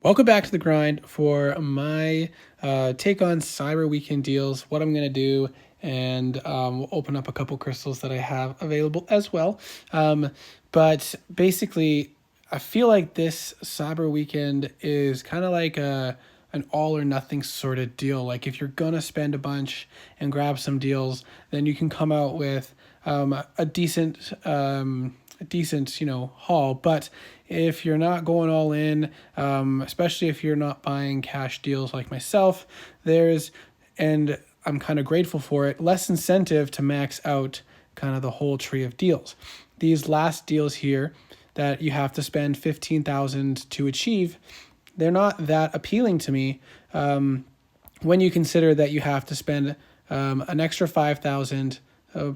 Welcome back to the grind for my take on Cyber Weekend deals, what I'm going to do, and we'll open up a couple crystals that I have available as well. But basically, I feel like this Cyber Weekend is kind of like an all or nothing sort of deal. Like if you're going to spend a bunch and grab some deals, then you can come out with a decent haul. But if you're not going all in, especially if you're not buying cash deals like myself, and I'm kind of grateful for it, less incentive to max out kind of the whole tree of deals. These last deals here that you have to spend 15,000 to achieve, they're not that appealing to me when you consider that you have to spend an extra 5,000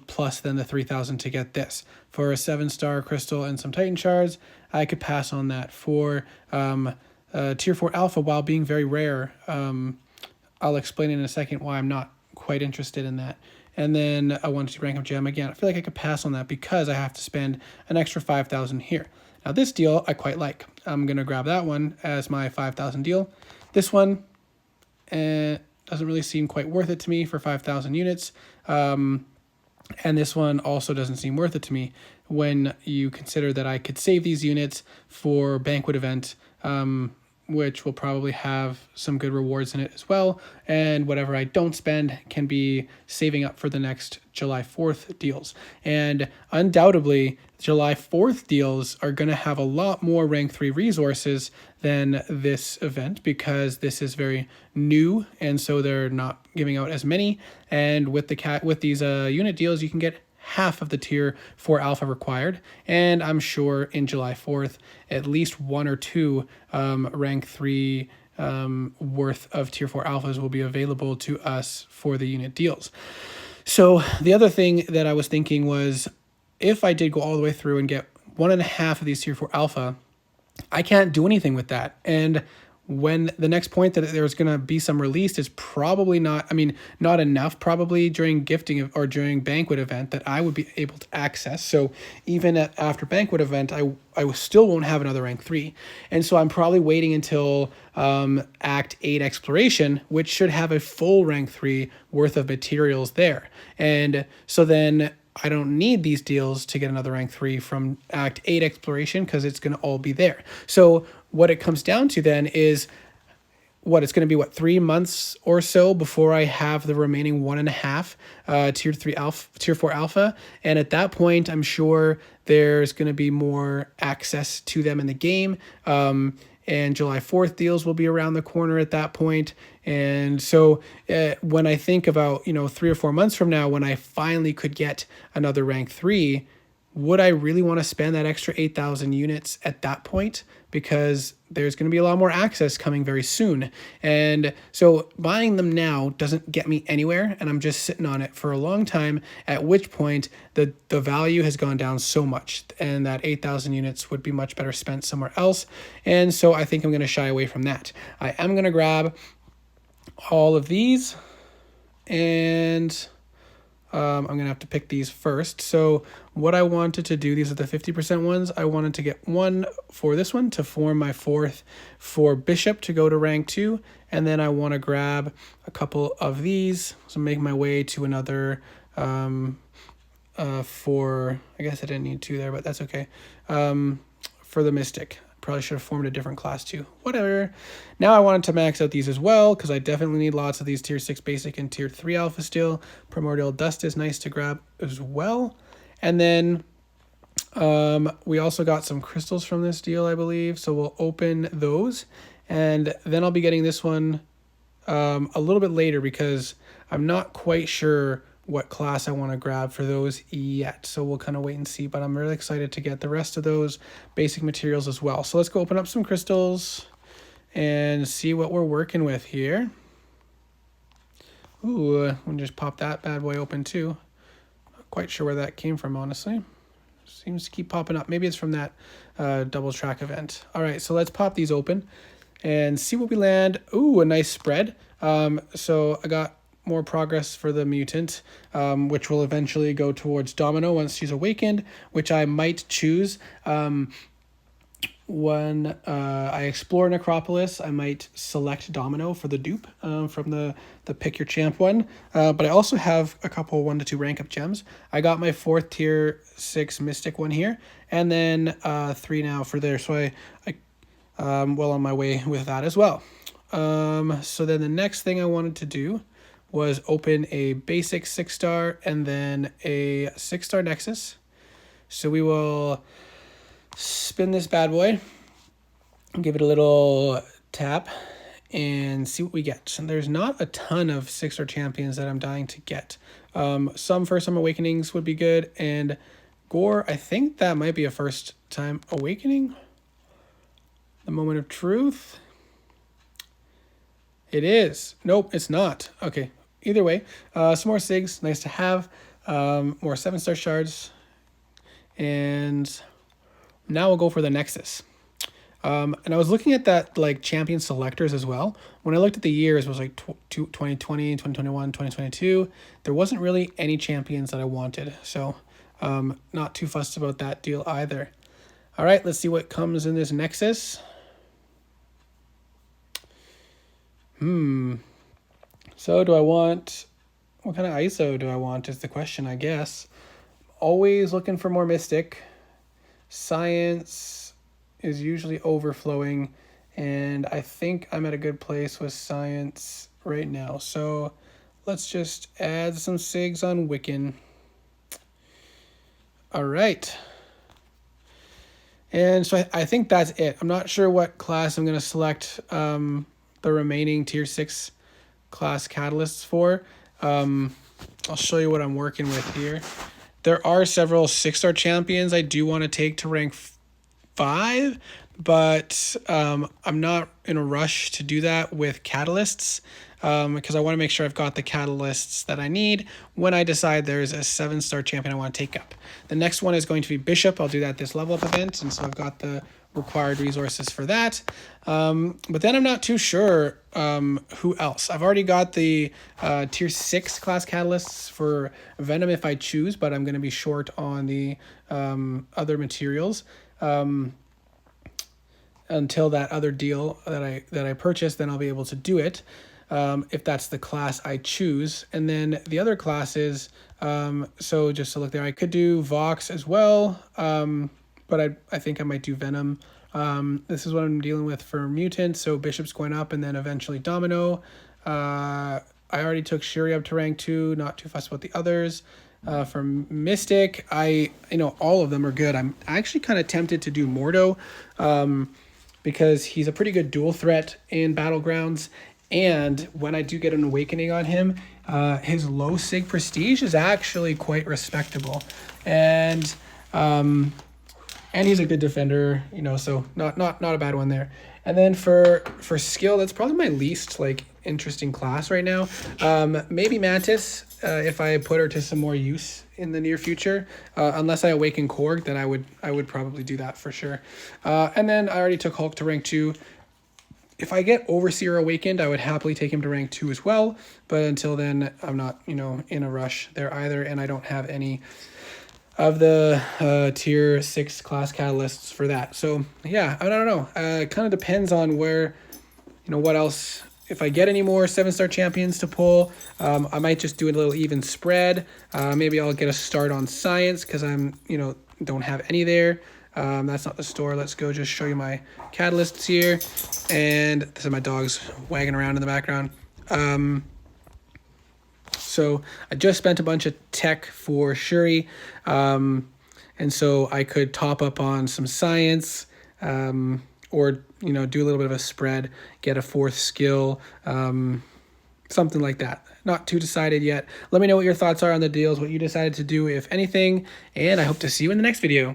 plus than the 3,000 to get this. For a 7-star crystal and some Titan shards, I could pass on that. For tier 4 alpha, while being very rare, I'll explain in a second why I'm not quite interested in that. And then I want to rank up gem again. I feel like I could pass on that because I have to spend an extra 5,000 here. Now this deal I quite like. I'm going to grab that one as my 5,000 deal. This one doesn't really seem quite worth it to me for 5,000 units. And this one also doesn't seem worth it to me when you consider that I could save these units for Banquet Event, which will probably have some good rewards in it as well. And whatever I don't spend can be saving up for the next July 4th deals. And undoubtedly, July 4th deals are going to have a lot more rank 3 resources than this event because this is very new, and so they're not giving out as many. And with these unit deals, you can get half of the tier 4 alpha required, and I'm sure in July 4th at least one or two rank 3 worth of tier 4 alphas will be available to us for the unit deals. So the other thing that I was thinking was, if I did go all the way through and get 1.5 of these tier 4 alpha, I can't do anything with that. And when the next point that there's going to be some released is probably not enough, probably during gifting or during Banquet Event, that I would be able to access. So even after Banquet Event, I still won't have another rank 3. And so I'm probably waiting until Act 8 Exploration, which should have a full rank 3 worth of materials there. And so then I don't need these deals to get another rank 3 from Act 8 Exploration because it's going to all be there. So what it comes down to then is it's going to be 3 months or so before I have the remaining 1.5 tier 4 alpha. And at that point, I'm sure there's going to be more access to them in the game. And July 4th deals will be around the corner at that point. And so when I think about, 3 or 4 months from now, when I finally could get another rank 3, would I really want to spend that extra 8,000 units at that point? Because there's going to be a lot more access coming very soon. And so buying them now doesn't get me anywhere, and I'm just sitting on it for a long time, at which point the value has gone down so much, and that 8,000 units would be much better spent somewhere else. And so I think I'm going to shy away from that. I am going to grab all of these, and I'm going to have to pick these first. So what I wanted to do, these are the 50% ones. I wanted to get one for this one to form my 4th for Bishop to go to rank 2. And then I want to grab a couple of these. So make my way to another for, I guess I didn't need 2 there, but that's okay. For the Mystic. Probably should have formed a different class too. Whatever. Now I wanted to max out these as well because I definitely need lots of these tier 6 basic and tier 3 alpha still. Primordial Dust is nice to grab as well. And then we also got some crystals from this deal, I believe. So we'll open those. And then I'll be getting this one a little bit later because I'm not quite sure what class I want to grab for those yet. So we'll kind of wait and see, but I'm really excited to get the rest of those basic materials as well. So let's go open up some crystals and see what we're working with here. Ooh, I'm gonna just pop that bad boy open too. Not quite sure where that came from, honestly. Seems to keep popping up. Maybe it's from that double track event. All right, so let's pop these open and see what we land. Ooh, a nice spread. So I got more progress for the mutant, which will eventually go towards Domino once she's awakened, which I might choose. when I explore Necropolis, I might select Domino for the dupe from the Pick Your Champ one. But I also have a couple 1 to 2 rank up gems. I got my 4th tier 6 Mystic one here, and then 3 now for there. So I well on my way with that as well. So then the next thing I wanted to do was open a basic 6-star and then a 6-star Nexus. So we will spin this bad boy, give it a little tap, and see what we get. And there's not a ton of 6-star champions that I'm dying to get. Some First Time Awakenings would be good, and Gore, I think that might be a First Time Awakening. The Moment of Truth. It is. Nope, it's not. Okay, either way, some more SIGs, nice to have. More 7-star shards, and now we'll go for the Nexus. And I was looking at that like champion selectors as well. When I looked at the years, it was like 2020, 2021, 2022. There wasn't really any champions that I wanted. So not too fussed about that deal either. All right, let's see what comes in this Nexus. So do I want, what kind of ISO do I want is the question, I guess. Always looking for more Mystic. Science is usually overflowing, and I think I'm at a good place with Science right now. So let's just add some SIGs on Wiccan. All right. And so I think that's it. I'm not sure what class I'm going to select the remaining tier 6 class catalysts for. I'll show you what I'm working with here. There are several 6-star champions I do want to take to rank 5, but I'm not in a rush to do that with catalysts because I want to make sure I've got the catalysts that I need when I decide there's a 7-star champion I want to take up. The next one is going to be Bishop. I'll do that this level up event, and so I've got the required resources for that. But then I'm not too sure who else. I've already got the tier 6 class catalysts for Venom if I choose, but I'm going to be short on the other materials until that other deal that I purchased. Then I'll be able to do it if that's the class I choose. And then the other classes, so just to look there, I could do Vox as well, but I think I might do Venom. This is what I'm dealing with for Mutant, so Bishop's going up and then eventually Domino. I already took Shuri up to rank 2, not too fussed about the others. For Mystic, all of them are good. I'm actually kind of tempted to do Mordo because he's a pretty good dual threat in Battlegrounds. And when I do get an Awakening on him, his low SIG prestige is actually quite respectable. And he's a good defender, so not a bad one there. And then for skill, that's probably my least interesting class right now. Maybe Mantis, if I put her to some more use in the near future. Unless I awaken Korg, then I would probably do that for sure. And then I already took Hulk to rank 2. If I get Overseer awakened, I would happily take him to rank 2 as well. But until then, I'm not, in a rush there either, and I don't have any of the tier 6 class catalysts for that. So yeah, I don't know. It kind of depends on where, what else. If I get any more 7-star champions to pull, I might just do a little even spread. Maybe I'll get a start on Science because I'm, don't have any there. That's not the store. Let's go just show you my catalysts here. And this is my dogs wagging around in the background. So I just spent a bunch of tech for Shuri. And so I could top up on some Science, or, do a little bit of a spread, get a 4th skill, something like that. Not too decided yet. Let me know what your thoughts are on the deals, what you decided to do, if anything, and I hope to see you in the next video.